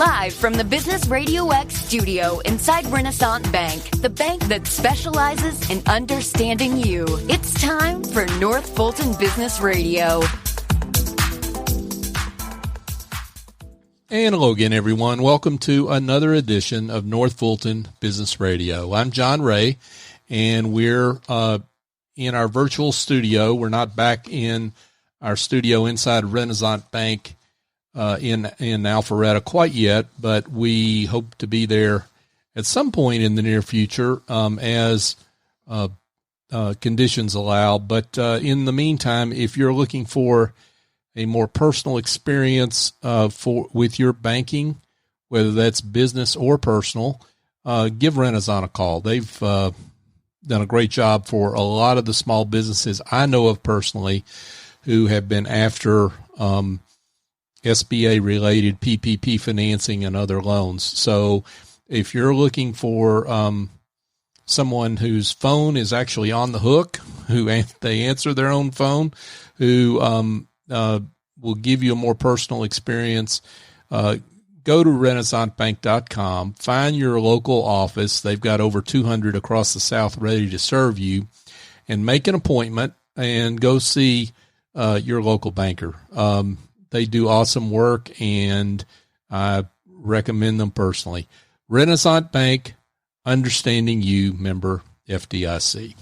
Live from the Business Radio X studio inside Renaissance Bank, the bank that specializes in understanding you. It's time for North Fulton Business Radio. And hello again, everyone. Welcome to another edition of North Fulton Business Radio. I'm John Ray, and we're in our virtual studio. We're not back in our studio inside Renaissance Bank in Alpharetta quite yet, but we hope to be there at some point in the near future as conditions allow. But in the meantime, if you're looking for a more personal experience with your banking, whether that's business or personal, give Renaissance a call. They've done a great job for a lot of the small businesses I know of personally who have been after SBA-related PPP financing and other loans. So if you're looking for someone whose phone is actually on the hook, who they answer their own phone, who will give you a more personal experience, go to renaissancebank.com, find your local office. They've got over 200 across the South ready to serve you, and make an appointment and go see your local banker. They do awesome work, and I recommend them personally. Renaissance Bank, understanding you, member FDIC.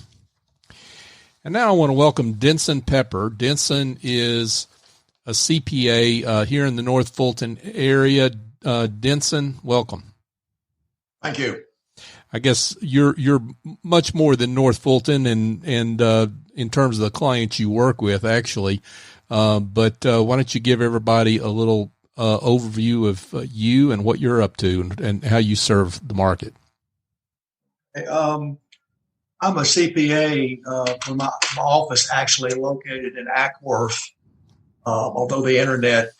And now I want to welcome Denson Pepper. Denson is a CPA here in the North Fulton area. Denson, welcome. Thank you. I guess you're much more than North Fulton and in terms of the clients you work with, actually. But why don't you give everybody a little overview of you and what you're up to and how you serve the market? I'm a CPA. My office actually located in Ackworth. Although the internet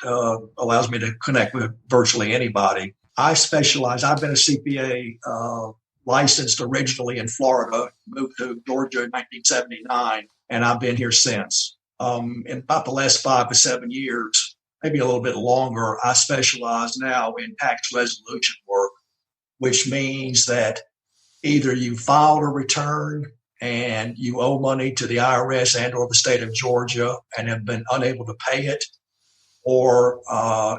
allows me to connect with virtually anybody, I specialize. I've been a CPA licensed originally in Florida, moved to Georgia in 1979, and I've been here since. In about the last 5 to 7 years, maybe a little bit longer, I specialize now in tax resolution work, which means that either you filed a return and you owe money to the IRS and or the state of Georgia and have been unable to pay it, or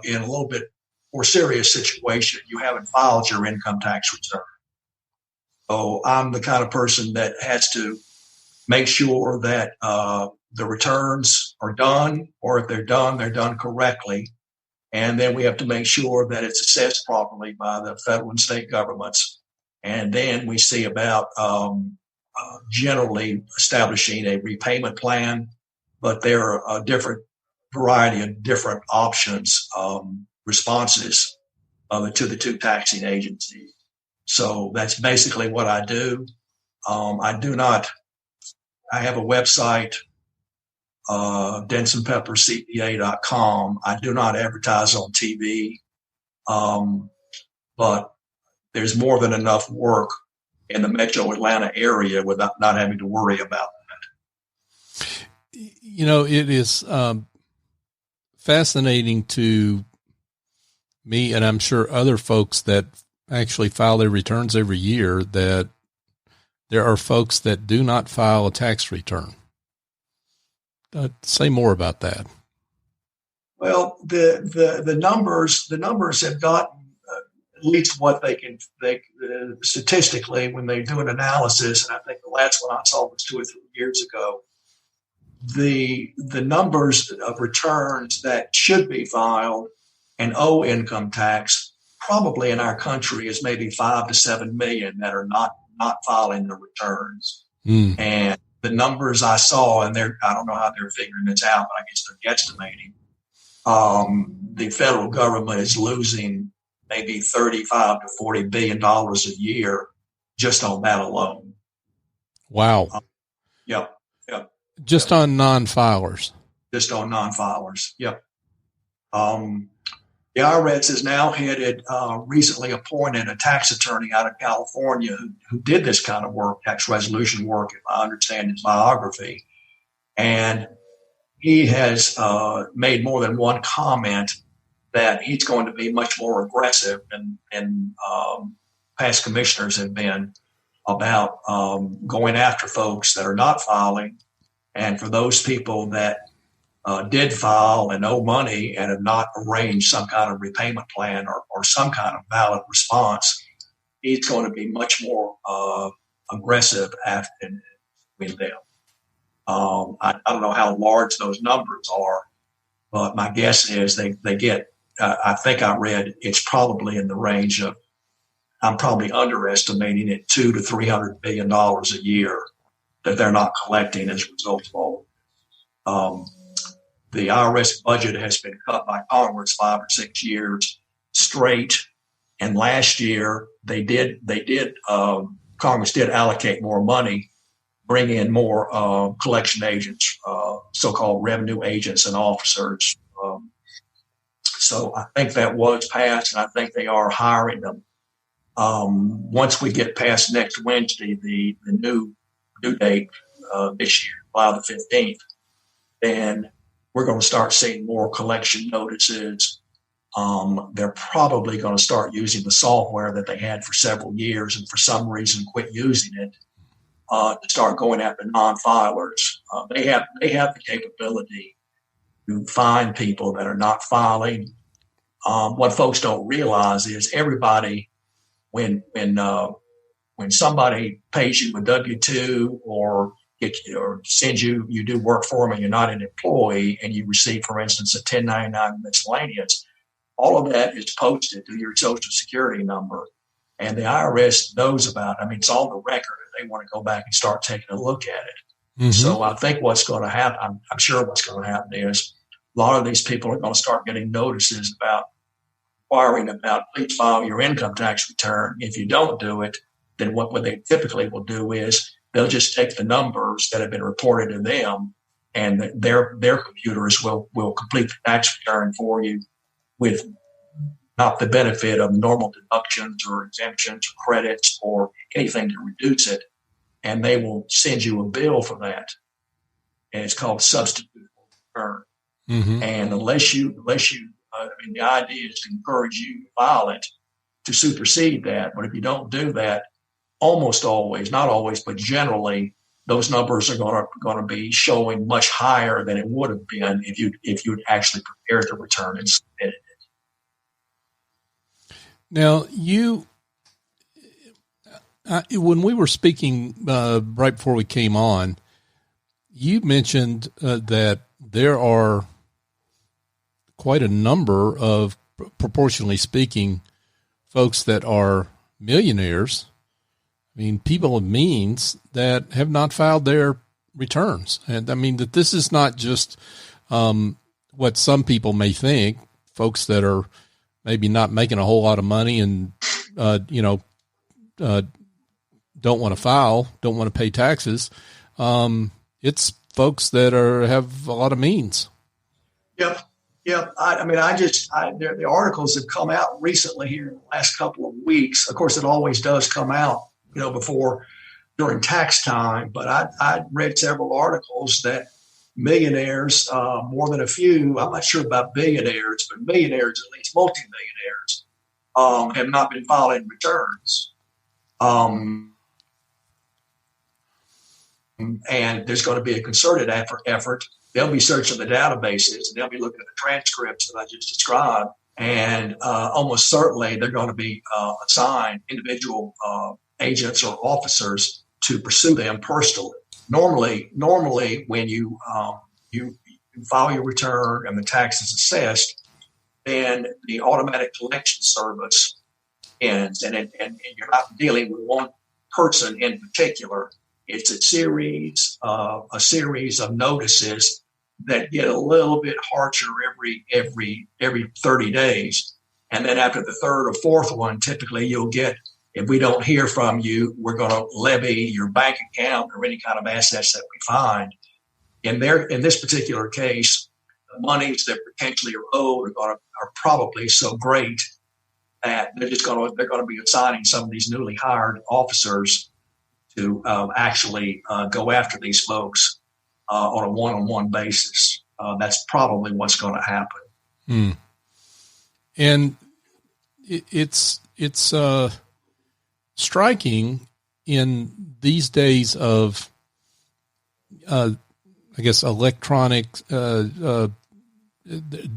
in a little bit more serious situation, you haven't filed your income tax return. So I'm the kind of person that has to make sure that the returns are done, or if they're done correctly. And then we have to make sure that it's assessed properly by the federal and state governments. And then we see about generally establishing a repayment plan, but there are a different variety of different options, responses to the two taxing agencies. So that's basically what I do. I have a website, Denson Pepper CPA.com. I do not advertise on TV, but there's more than enough work in the metro Atlanta area without not having to worry about that. You know, it is fascinating to me, and I'm sure other folks that actually file their returns every year, that there are folks that do not file a tax return. Say more about that. Well, the numbers have gotten at least what they statistically when they do an analysis, and I think the last one I saw was 2 or 3 years ago. The numbers of returns that should be filed and owe income tax probably in our country is maybe 5 to 7 million that are not filing their returns. And the numbers I saw, and I don't know how they're figuring this out, but I guess they're guesstimating. The federal government is losing maybe $35 to $40 billion a year just on that alone. Wow. Yep. Just on non-filers. Just on non-filers. Yep. The IRS has now headed, recently appointed a tax attorney out of California who did this kind of work, tax resolution work, if I understand his biography. And he has made more than one comment that he's going to be much more aggressive than past commissioners have been about going after folks that are not filing. And for those people that did file and owe money and have not arranged some kind of repayment plan or some kind of valid response, he's going to be much more aggressive with them. I don't know how large those numbers are, but my guess is they get, I think I read it's probably in the range of, I'm probably underestimating it, $200 to $300 billion a year that they're not collecting as a result of all of this. The IRS budget has been cut by Congress 5 or 6 years straight. And last year Congress did allocate more money, bring in more collection agents, so-called revenue agents and officers. So I think that was passed, and I think they are hiring them. Once we get past next Wednesday, the new due date this year, July the 15th, then we're going to start seeing more collection notices. They're probably going to start using the software that they had for several years and for some reason quit using it to start going after non-filers. They have the capability to find people that are not filing. What folks don't realize is everybody, when somebody pays you a W-2 or sends you do work for them and you're not an employee and you receive, for instance, a 1099 miscellaneous, all of that is posted to your Social Security number. And the IRS knows about it. I mean, it's on the record. They want to go back and start taking a look at it. Mm-hmm. So I think what's going to happen, I'm sure what's going to happen is a lot of these people are going to start getting notices about inquiring about, please file your income tax return. If you don't do it, then what they typically will do is they'll just take the numbers that have been reported to them and their computers will complete the tax return for you with not the benefit of normal deductions or exemptions or credits or anything to reduce it. And they will send you a bill for that. And it's called substitute return. Mm-hmm. And unless you, the idea is to encourage you to file it to supersede that. But if you don't do that, almost always, not always, but generally, those numbers are going to be showing much higher than it would have been if you'd actually prepared the return and submitted it. Now, when we were speaking right before we came on, you mentioned that there are quite a number of, proportionally speaking, folks that are millionaires. I mean, people of means that have not filed their returns. And I mean, that this is not just what some people may think, folks that are maybe not making a whole lot of money and, don't want to file, don't want to pay taxes. It's folks that have a lot of means. Yep. The articles have come out recently here in the last couple of weeks. Of course, it always does come out, during tax time. But I read several articles that millionaires, more than a few, I'm not sure about billionaires, but millionaires, at least multimillionaires, have not been filing returns. And there's going to be a concerted effort. They'll be searching the databases and they'll be looking at the transcripts that I just described. And almost certainly they're going to be assigned individual agents or officers to pursue them personally. Normally, when you file your return and the tax is assessed, then the automatic collection service ends, and you're not dealing with one person in particular. It's a series of notices that get a little bit harsher every 30 days, and then after the third or fourth one, typically you'll get, if we don't hear from you, we're going to levy your bank account or any kind of assets that we find. In this particular case, the monies that potentially are owed are probably so great that they're going to be assigning some of these newly hired officers to actually go after these folks on a one-on-one basis. That's probably what's going to happen. And it's striking in these days of, I guess, electronic,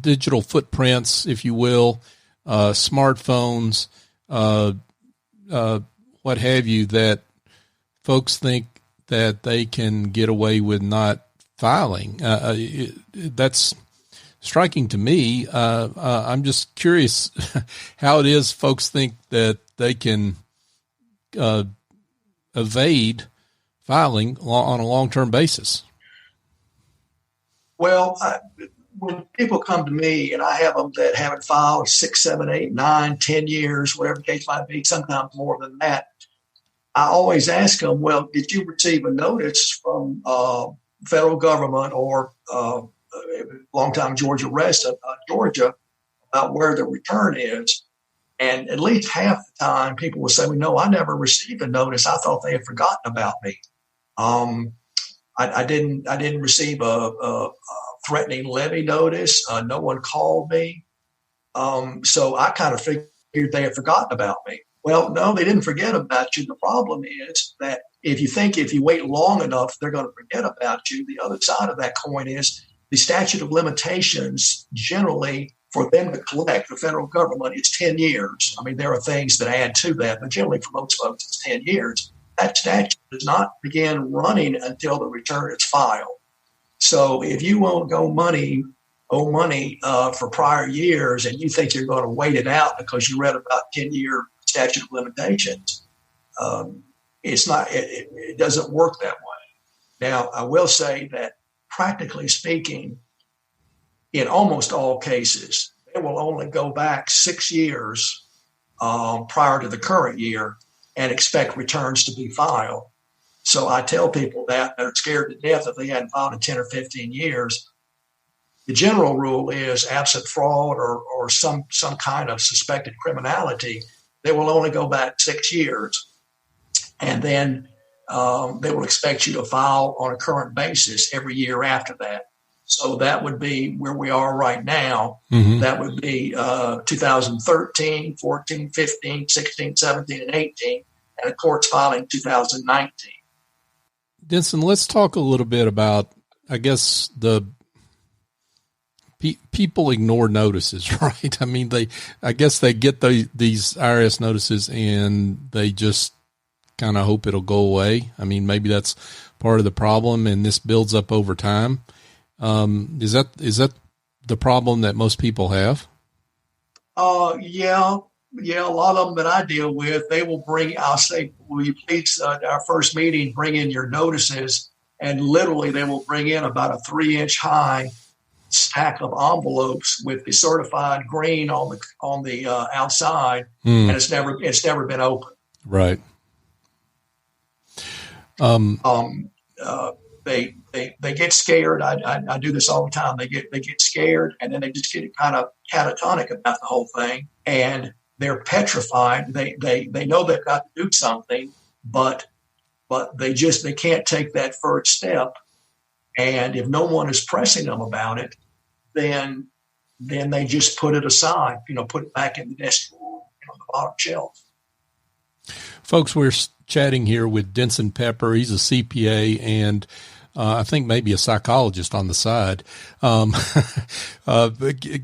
digital footprints, if you will, smartphones, what have you, that folks think that they can get away with not filing. That's striking to me. I'm just curious how it is folks think that they can evade filing on a long-term basis. Well, when people come to me, and I have them that haven't filed 6, 7, 8, 9, 10 years, whatever the case might be, sometimes more than that, I always ask them, well, did you receive a notice from federal government or longtime Georgia resident, Georgia, about where the return is? And at least half the time, people will say, well, no, I never received a notice. I thought they had forgotten about me. I didn't receive a threatening levy notice. No one called me. So I kind of figured they had forgotten about me. Well, no, they didn't forget about you. The problem is that if you wait long enough, they're going to forget about you. The other side of that coin is the statute of limitations generally for them to collect, the federal government, is 10 years. I mean, there are things that add to that, but generally for most folks, it's 10 years. That statute does not begin running until the return is filed. So if you won't owe money for prior years and you think you're going to wait it out because you read about 10-year statute of limitations, it doesn't work that way. Now, I will say that practically speaking, in almost all cases, they will only go back 6 years prior to the current year and expect returns to be filed. So I tell people that are scared to death if they hadn't filed in 10 or 15 years. The general rule is absent fraud or some kind of suspected criminality, they will only go back 6 years. And then they will expect you to file on a current basis every year after that. So that would be where we are right now. Mm-hmm. That would be 2013, 14, 15, 16, 17, and 18, and the court's filing 2019. Denson, let's talk a little bit about, I guess, the people ignore notices, right? I mean, I guess they get these IRS notices and they just kind of hope it'll go away. I mean, maybe that's part of the problem, and this builds up over time. Is that the problem that most people have? Yeah. A lot of them that I deal with, they will I'll say, will you please, our first meeting, bring in your notices, and literally they will bring in about a 3-inch high stack of envelopes with the certified green on the outside, and it's never been opened. Right. They get scared. I do this all the time. They get scared, and then they just get kind of catatonic about the whole thing, and they're petrified. They know they've got to do something, but they can't take that first step. And if no one is pressing them about it, then they just put it aside. Put it back in the desk drawer, on the bottom shelf. Folks, we're chatting here with Denson Pepper. He's a CPA and I think maybe a psychologist on the side.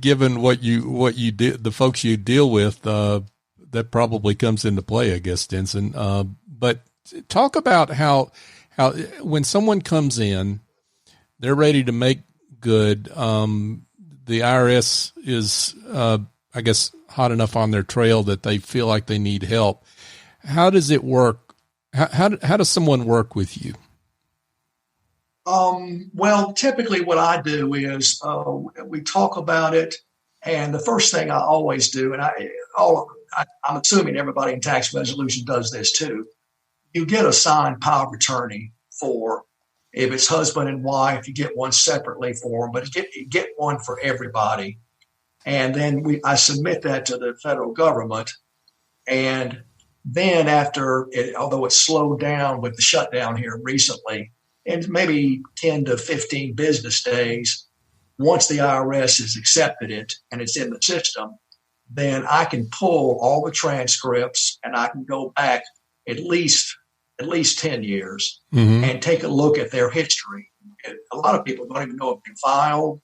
Given what you did, the folks you deal with, that probably comes into play, I guess, Denson. But talk about how when someone comes in, they're ready to make good. The IRS is, I guess, hot enough on their trail that they feel like they need help. How does it work? How does someone work with you? Well, typically what I do is we talk about it, and the first thing I always do, and I'm assuming everybody in tax resolution does this too, you get a signed power of attorney for, if it's husband and wife, you get one separately for them, but get one for everybody. And then I submit that to the federal government, and then although it's slowed down with the shutdown here recently, in maybe 10 to 15 business days, once the IRS has accepted it and it's in the system, then I can pull all the transcripts and I can go back at least 10 years and take a look at their history. A lot of people don't even know if they filed.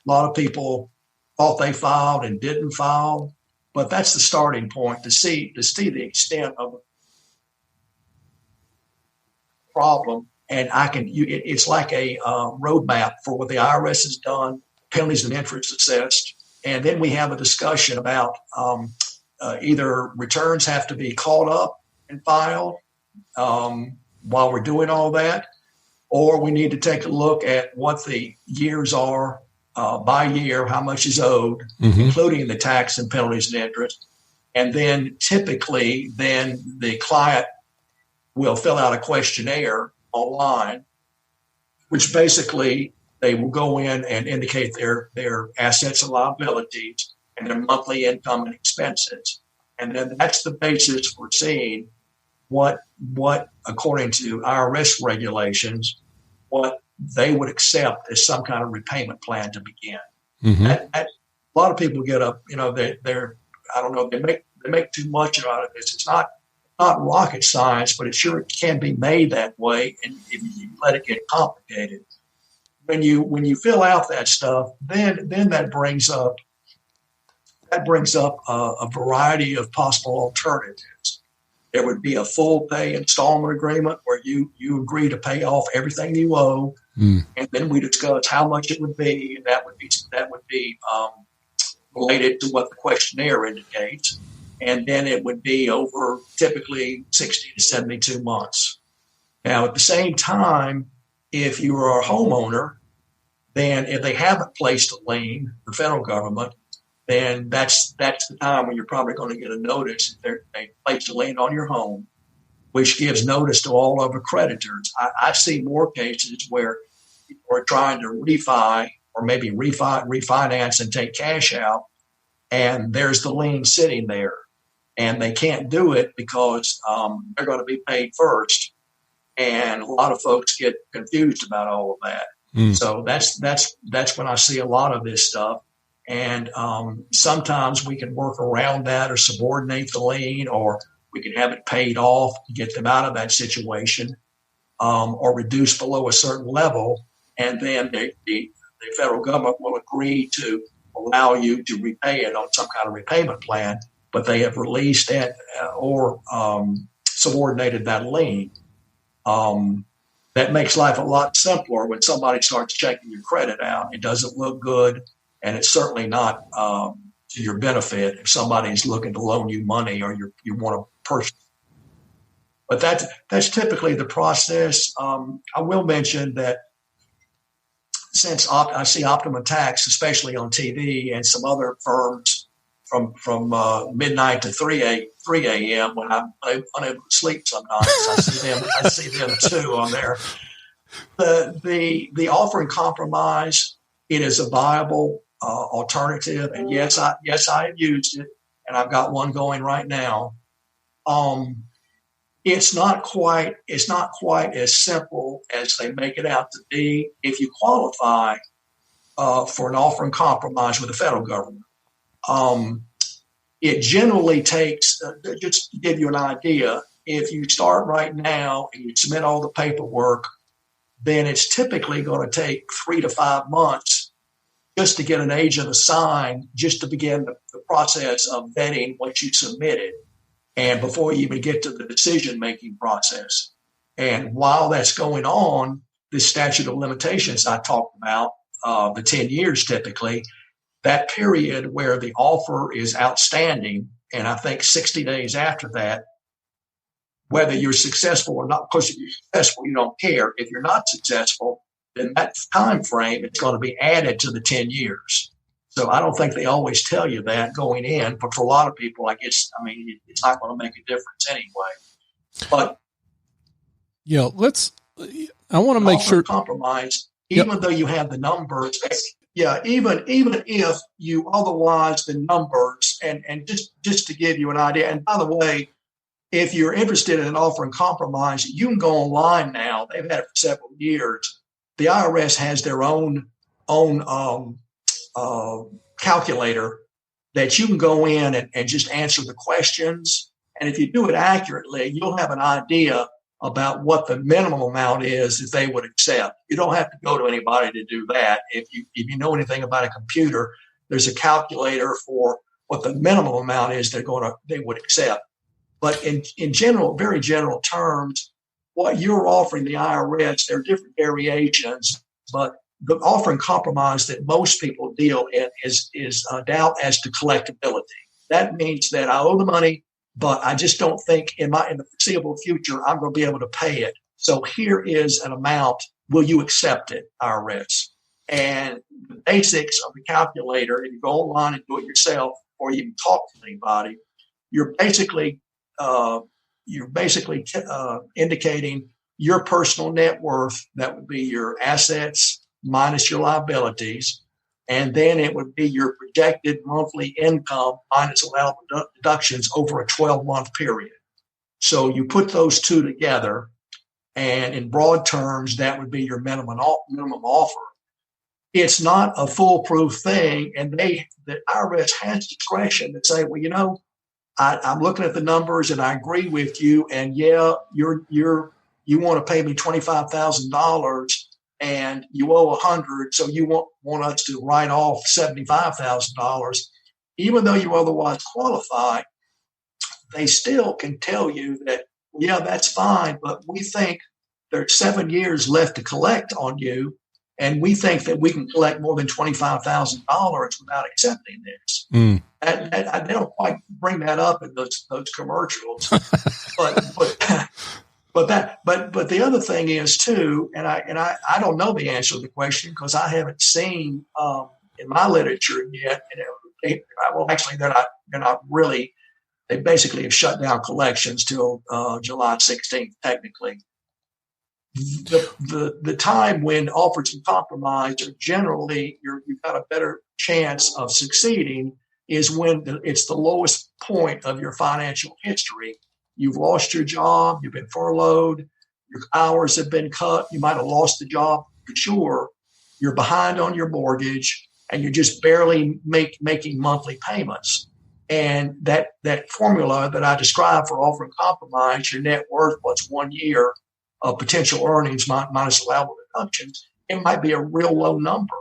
A lot of people thought they filed and didn't file, but that's the starting point to see the extent of the problem. And it's like a roadmap for what the IRS has done, penalties and interest assessed. And then we have a discussion about either returns have to be caught up and filed while we're doing all that, or we need to take a look at what the years are by year, how much is owed, including the tax and penalties and interest. And then typically the client will fill out a questionnaire online, which basically they will go in and indicate their assets and liabilities and their monthly income and expenses. And then that's the basis for seeing what according to IRS regulations, what they would accept as some kind of repayment plan to begin. A lot of people get up, they're I don't know, they make too much out of this. It's not rocket science, but it sure can be made that way, and if you let it get complicated. When you fill out that stuff, then that brings up a variety of possible alternatives. There would be a full pay installment agreement where you agree to pay off everything you owe, and then we discuss how much it would be, and that would be related to what the questionnaire indicates, and then it would be over typically 60 to 72 months. Now, at the same time, if you are a homeowner, then if they haven't placed a lien, the federal government, then that's the time when you're probably going to get a notice if they placed a lien on your home, which gives notice to all other creditors. I see more cases where people are trying to refi or maybe refinance and take cash out, and there's the lien sitting there, and they can't do it because they're going to be paid first, and a lot of folks get confused about all of that. So that's when I see a lot of this stuff. And sometimes we can work around that or subordinate the lien, or we can have it paid off to get them out of that situation, or reduce below a certain level. And then the federal government will agree to allow you to repay it on some kind of repayment plan, but they have released it or subordinated that lien. That makes life a lot simpler when somebody starts checking your credit out. It doesn't look good, and it's certainly not to your benefit if somebody's looking to loan you money or you want to purchase. But that's typically the process. I will mention that since I see Optimum Tax, especially on TV, and some other firms from midnight to 3 a.m. when I'm unable to sleep sometimes. I see them too on there. The offer and compromise, it is a viable alternative, and yes, I have used it, and I've got one going right now. It's not quite as simple as they make it out to be. If you qualify for an offer and compromise with the federal government, it generally takes, just to give you an idea, if you start right now and you submit all the paperwork, then it's typically going to take 3 to 5 months just to get an agent assigned, just to begin the process of vetting what you submitted, and before you even get to the decision-making process. And while that's going on, this statute of limitations I talked about, the 10 years typically, that period where the offer is outstanding, and I think 60 days after that, whether you're successful or not, because if you're successful, you don't care. If you're not successful, then that time frame is going to be added to the 10 years. So I don't think they always tell you that going in, but for a lot of people, it's not going to make a difference anyway. But yeah, I want to make sure compromise, even though you have the numbers. Yeah, even if you otherwise the numbers, and just to give you an idea. And by the way, if you're interested in an offer and compromise, you can go online now. They've had it for several years. The IRS has their own calculator that you can go in and just answer the questions. And if you do it accurately, you'll have an idea about what the minimum amount is that they would accept. You don't have to go to anybody to do that. If you know anything about a computer, there's a calculator for what the minimum amount is they would accept. But in general, very general terms, what you're offering the IRS, there are different variations, but the offering compromise that most people deal in is doubt as to collectability. That means that I owe the money, but I just don't think in the foreseeable future I'm going to be able to pay it. So here is an amount. Will you accept it, IRS? And the basics of the calculator, if you go online and do it yourself, or you can talk to anybody, you're basically indicating your personal net worth. That would be your assets minus your liabilities, and then it would be your projected monthly income minus allowable deductions over a 12-month period. So you put those two together, and in broad terms, that would be your minimum offer. It's not a foolproof thing, and the IRS has discretion to say, well, you know, I'm looking at the numbers and I agree with you, and yeah, you want to pay me $25,000 and you owe $100,000, so you want us to write off $75,000, even though you otherwise qualify. They still can tell you that, yeah, that's fine, but we think there's 7 years left to collect on you, and we think that we can collect more than $25,000 without accepting this. And they don't quite bring that up in those commercials, but the other thing is too, and I don't know the answer to the question because I haven't seen in my literature yet. And they're not really. They basically have shut down collections till July 16th, technically. The time when offers and compromise are generally you've got a better chance of succeeding is when it's the lowest point of your financial history. You've lost your job, you've been furloughed, your hours have been cut, you might have lost the job for sure, you're behind on your mortgage, and you're just barely making monthly payments. And that formula that I described for offer and compromise, your net worth plus 1 year of potential earnings minus allowable deductions, it might be a real low number.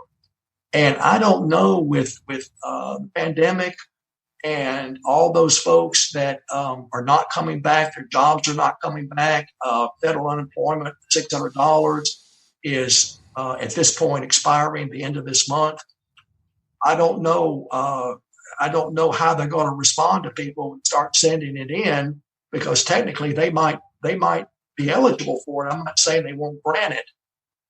And I don't know with the pandemic and all those folks that are not coming back, their jobs are not coming back. Federal unemployment, $600 is at this point expiring the end of this month. I don't know how they're going to respond to people and start sending it in, because technically they might be eligible for it. I'm not saying they won't grant it,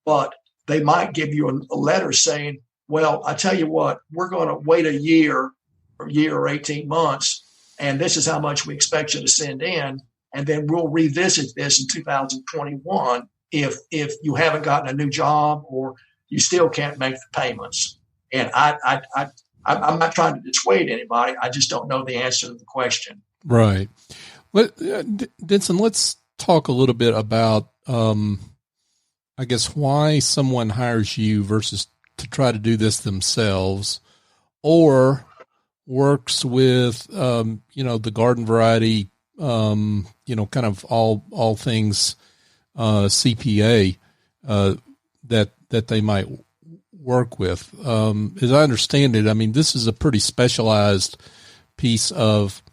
but they might give you a letter saying, well, I tell you what, we're going to wait a year or 18 months, and this is how much we expect you to send in, and then we'll revisit this in 2021 if you haven't gotten a new job or you still can't make the payments. And I'm not trying to dissuade anybody. I just don't know the answer to the question. Right. Denson, let's talk a little bit about, I guess, why someone hires you versus to try to do this themselves, or works with, the garden variety, kind of all things CPA that they might work with. As I understand it, I mean, this is a pretty specialized piece of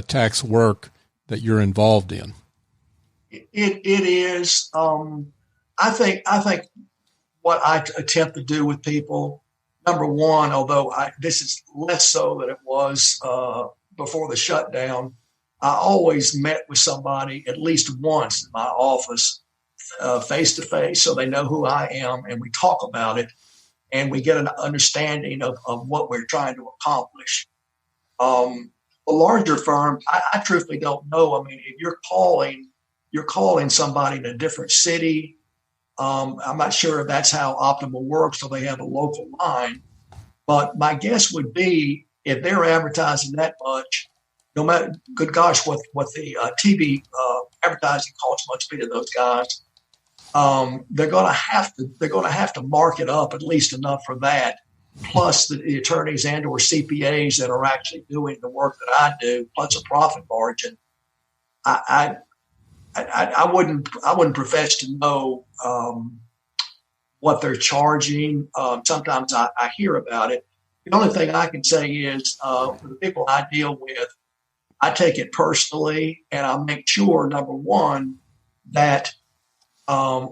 tax work that you're involved in. It is. I think what I attempt to do with people, number one, although this is less so than it was before the shutdown, I always met with somebody at least once in my office, face to face, so they know who I am, and we talk about it, and we get an understanding of what we're trying to accomplish. A larger firm, I truthfully don't know. I mean, if you're calling somebody in a different city, I'm not sure if that's how Optimal works, so they have a local line. But my guess would be if they're advertising that much, no matter, good gosh, what the TV advertising costs must be to those guys, they're going to have to mark it up at least enough for that. plus the attorneys and or CPAs that are actually doing the work that I do, plus a profit margin, I wouldn't profess to know what they're charging. Sometimes I hear about it. The only thing I can say is for the people I deal with, I take it personally, and I make sure, number one, that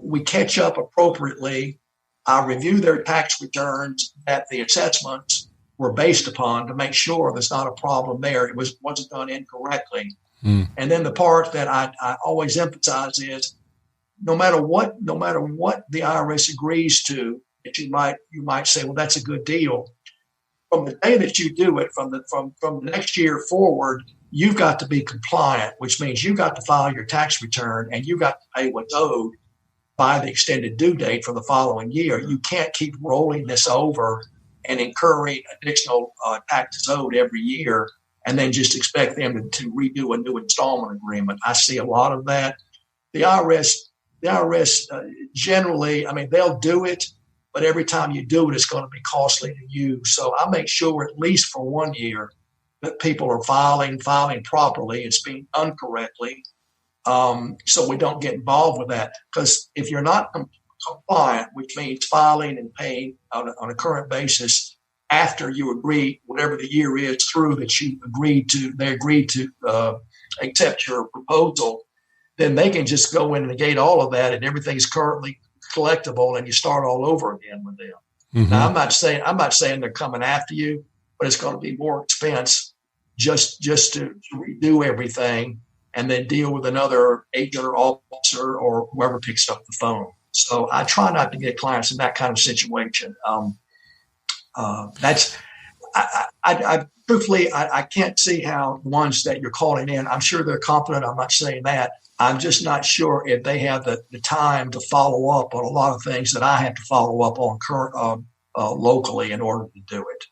we catch up appropriately. I review their tax returns that the assessments were based upon to make sure there's not a problem there. It wasn't done incorrectly. And then the part that I always emphasize is no matter what the IRS agrees to, that you might say, well, that's a good deal. From the day that you do it, from the next year forward, you've got to be compliant, which means you've got to file your tax return and you've got to pay what's owed by the extended due date for the following year. You can't keep rolling this over and incurring additional taxes owed every year and then just expect them to redo a new installment agreement. I see a lot of that. The IRS generally, they'll do it, but every time you do it, it's going to be costly to you. So I make sure at least for 1 year that people are filing properly. It's being done correctly. So we don't get involved with that. Because if you're not compliant, which means filing and paying on a current basis after you agree, whatever the year is through that they agreed to accept your proposal, then they can just go in and negate all of that and everything's currently collectible and you start all over again with them. Mm-hmm. Now, I'm not saying they're coming after you, but it's going to be more expense just to redo everything and then deal with another agent or officer or whoever picks up the phone. So I try not to get clients in that kind of situation. Truthfully, I can't see how the ones that you're calling in, I'm sure they're competent. I'm not saying that. I'm just not sure if they have the time to follow up on a lot of things that I have to follow up on locally in order to do it.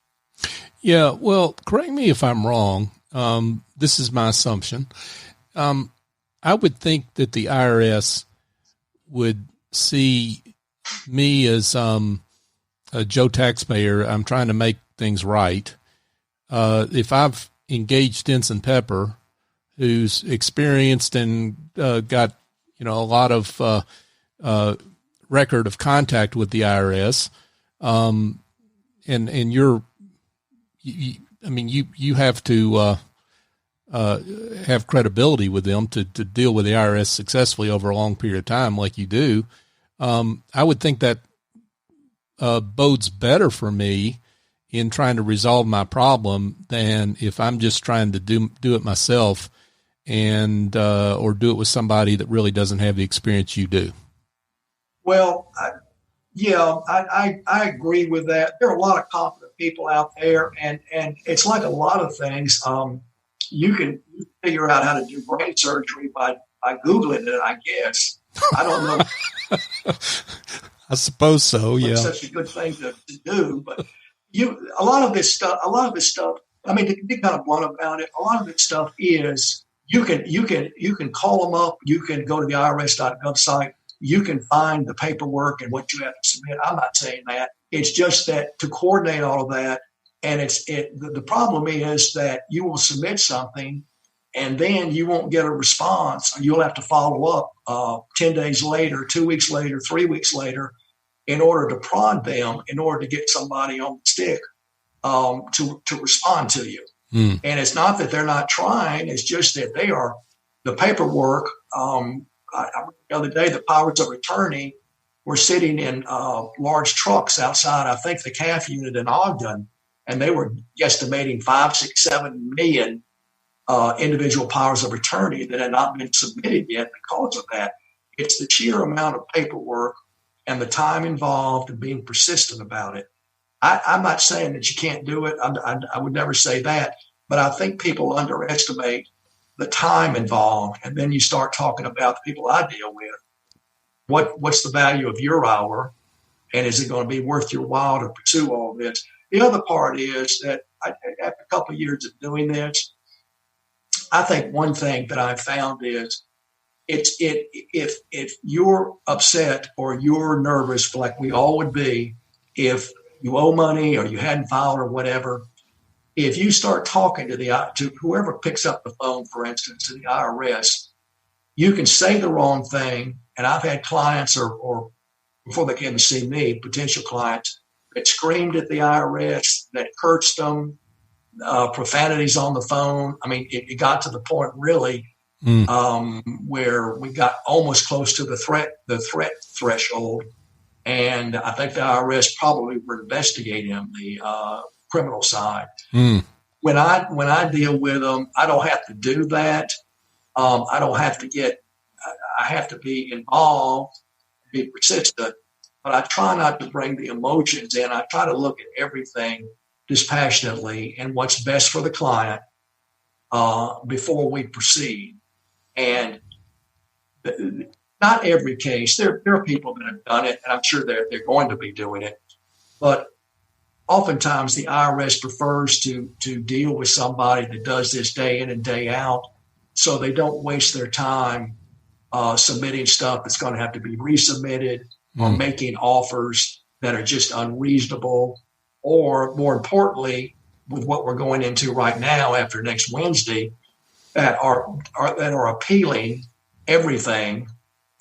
Yeah, well, correct me if I'm wrong. This is my assumption. I would think that the IRS would see me as a Joe taxpayer. I'm trying to make things right. If I've engaged Denson Pepper, who's experienced and got a lot of record of contact with the IRS, and you have to have credibility with them to deal with the IRS successfully over a long period of time, like you do. I would think that bodes better for me in trying to resolve my problem than if I'm just trying to do it myself and or do it with somebody that really doesn't have the experience you do. Well, I agree with that. There are a lot of competent people out there, and it's like a lot of things. You can figure out how to do brain surgery by Googling it, I guess. I don't know. I suppose so. Yeah, it's such a good thing to do, but a lot of this stuff. I mean, to be kind of blunt about it, a lot of this stuff is you can call them up. You can go to the IRS.gov site. You can find the paperwork and what you have to submit. I'm not saying that. It's just that to coordinate all of that, and the problem is that you will submit something, and then you won't get a response. You'll have to follow up 10 days later, 2 weeks later, 3 weeks later, in order to prod them, in order to get somebody on the stick to respond to you. And it's not that they're not trying. It's just that the paperwork. The other day, the powers of attorney were sitting in large trucks outside, I think, the CAF unit in Ogden, and they were estimating 5, 6, 7 million individual powers of attorney that had not been submitted yet because of that. It's the sheer amount of paperwork and the time involved and being persistent about it. I'm not saying that you can't do it. I would never say that, but I think people underestimate the time involved, and then you start talking about the people I deal with. What's the value of your hour, and is it going to be worth your while to pursue all this? The other part is that after a couple of years of doing this, I think one thing that I've found is if you're upset or you're nervous, like we all would be, if you owe money or you hadn't filed or whatever, if you start talking to whoever picks up the phone, for instance, to the IRS, you can say the wrong thing. And I've had clients or before they came to see me, potential clients that screamed at the IRS, that cursed them, profanities on the phone. I mean, it got to the point really where we got almost close to the threat threshold. And I think the IRS probably were investigating them, the criminal side. When I deal with them, I don't have to do that. I don't have to I have to be involved, be persistent, but I try not to bring the emotions in. I try to look at everything dispassionately and what's best for the client before we proceed. And not every case, there are people that have done it, and I'm sure they're going to be doing it. But oftentimes the IRS prefers to deal with somebody that does this day in and day out, so they don't waste their time submitting stuff that's going to have to be resubmitted or making offers that are just unreasonable, or more importantly, with what we're going into right now after next Wednesday, that are appealing everything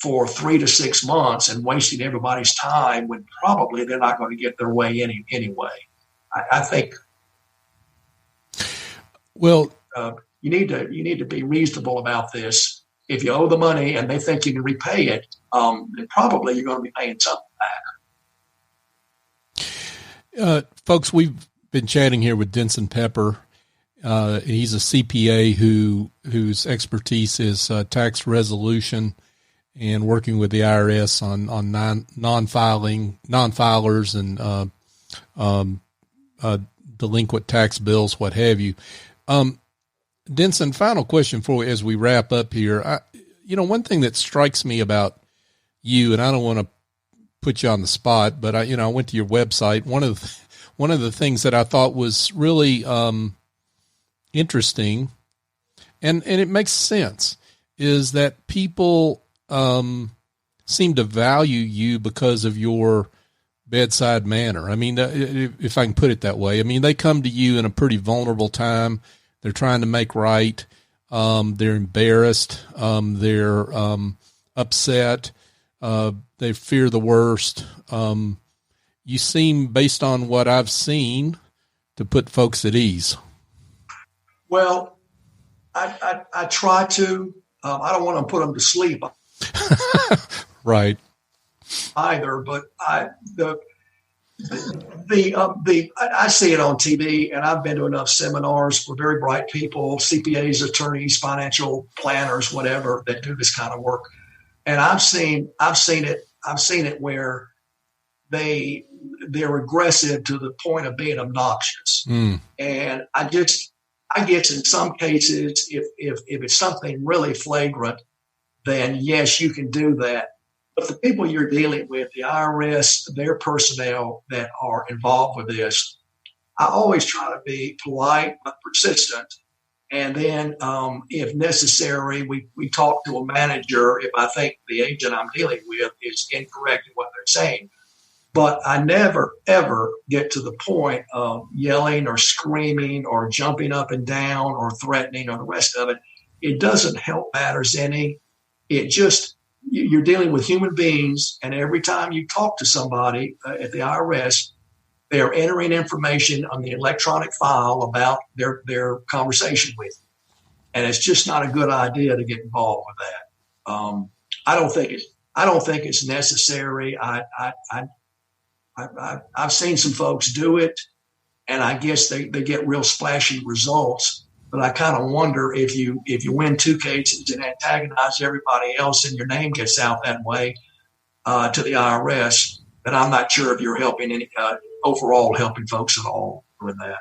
for 3 to 6 months and wasting everybody's time when probably they're not going to get their way anyway. I think. Well, you need to be reasonable about this. If you owe the money and they think you can repay it, then probably you're going to be paying something back. Folks, we've been chatting here with Denson Pepper. He's a CPA whose expertise is tax resolution and working with the IRS on non-filers and delinquent tax bills, what have you. Denson, final question for you as we wrap up here. One thing that strikes me about you, and I don't want to put you on the spot, but I went to your website. One of the things that I thought was really interesting, and it makes sense, is that people seem to value you because of your bedside manner. I mean, if I can put it that way. I mean, they come to you in a pretty vulnerable time. They're trying to make right. They're embarrassed. They're upset. They fear the worst. You seem, based on what I've seen, to put folks at ease. Well, I try to. I don't want to put them to sleep. Right. Either, but I see it on TV, and I've been to enough seminars for very bright people, CPAs, attorneys, financial planners, whatever, that do this kind of work. And I've seen it where they're aggressive to the point of being obnoxious. And I guess in some cases, if it's something really flagrant, then yes, you can do that. But the people you're dealing with, the IRS, their personnel that are involved with this, I always try to be polite but persistent. And then if necessary, we talk to a manager if I think the agent I'm dealing with is incorrect in what they're saying. But I never, ever get to the point of yelling or screaming or jumping up and down or threatening or the rest of it. It doesn't help matters any. It just, you're dealing with human beings, and every time you talk to somebody at the IRS, they are entering information on the electronic file about their conversation with you. And it's just not a good idea to get involved with that. I don't think it's necessary. I've seen some folks do it, and I guess they get real splashy results. But I kind of wonder if you win 2 cases and antagonize everybody else and your name gets out that way to the IRS, then I'm not sure if you're helping overall helping folks at all with that.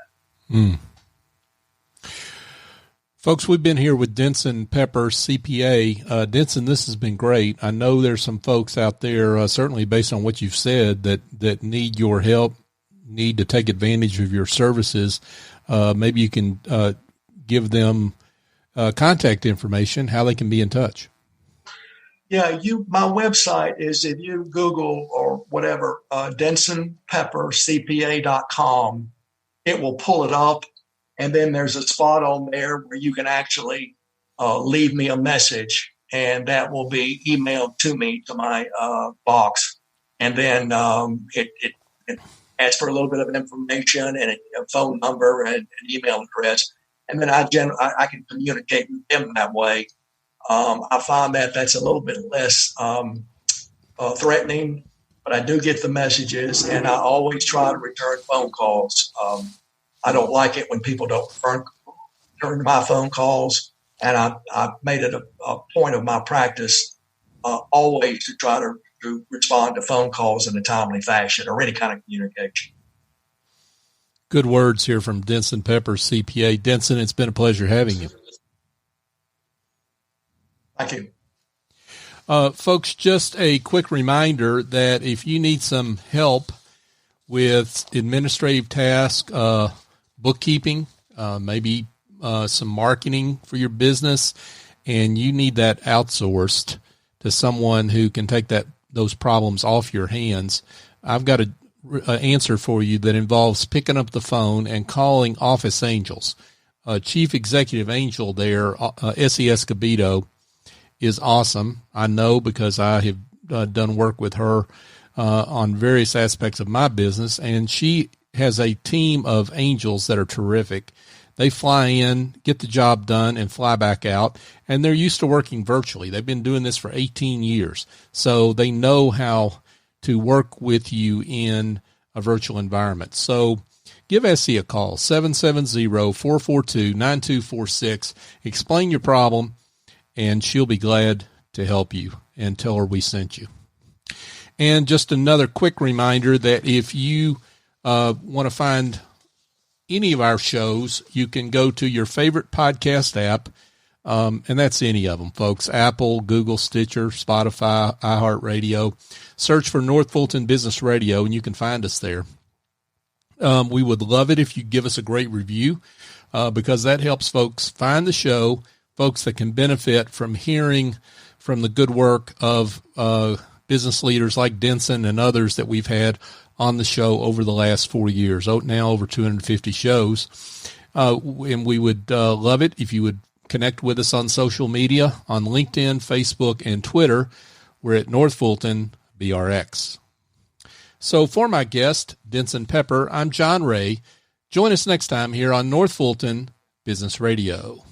Folks, we've been here with Denson Pepper CPA. Denson, this has been great. I know there's some folks out there, certainly based on what you've said, that need your help, need to take advantage of your services. Maybe you can give them contact information, how they can be in touch. Yeah, my website is, if you Google or whatever, Denson Pepper CPA.com, it will pull it up. And then there's a spot on there where you can actually leave me a message, and that will be emailed to me to my box. And then it asks for a little bit of information and a phone number and an email address. And then I can communicate with them that way. I find that that's a little bit less threatening, but I do get the messages, and I always try to return phone calls. I don't like it when people don't return my phone calls, and I made it a point of my practice always to try to respond to phone calls in a timely fashion or any kind of communication. Good words here from Denson Pepper CPA. Denson, it's been a pleasure having you. Thank you. Folks, just a quick reminder that if you need some help with administrative tasks, bookkeeping, maybe some marketing for your business, and you need that outsourced to someone who can take those problems off your hands, I've got an answer for you that involves picking up the phone and calling Office Angels. Chief Executive Angel there, S.E. Escobedo, is awesome. I know because I have done work with her on various aspects of my business, and she has a team of angels that are terrific. They fly in, get the job done, and fly back out, and they're used to working virtually. They've been doing this for 18 years, so they know how to work with you in a virtual environment. So give SE a call, 770-442-9246. Explain your problem, and she'll be glad to help you, and tell her we sent you. And just another quick reminder that if you want to find any of our shows, you can go to your favorite podcast app, and that's any of them, folks. Apple, Google, Stitcher, Spotify, iHeartRadio. Search for North Fulton Business Radio, and you can find us there. We would love it if you give us a great review, because that helps folks find the show, folks that can benefit from hearing from the good work of business leaders like Denson and others that we've had on the show over the last 4 years, now over 250 shows. And we would love it if you would connect with us on social media, on LinkedIn, Facebook, and Twitter. We're at North Fulton BRX. So for my guest, Denson Pepper, I'm John Ray. Join us next time here on North Fulton Business Radio.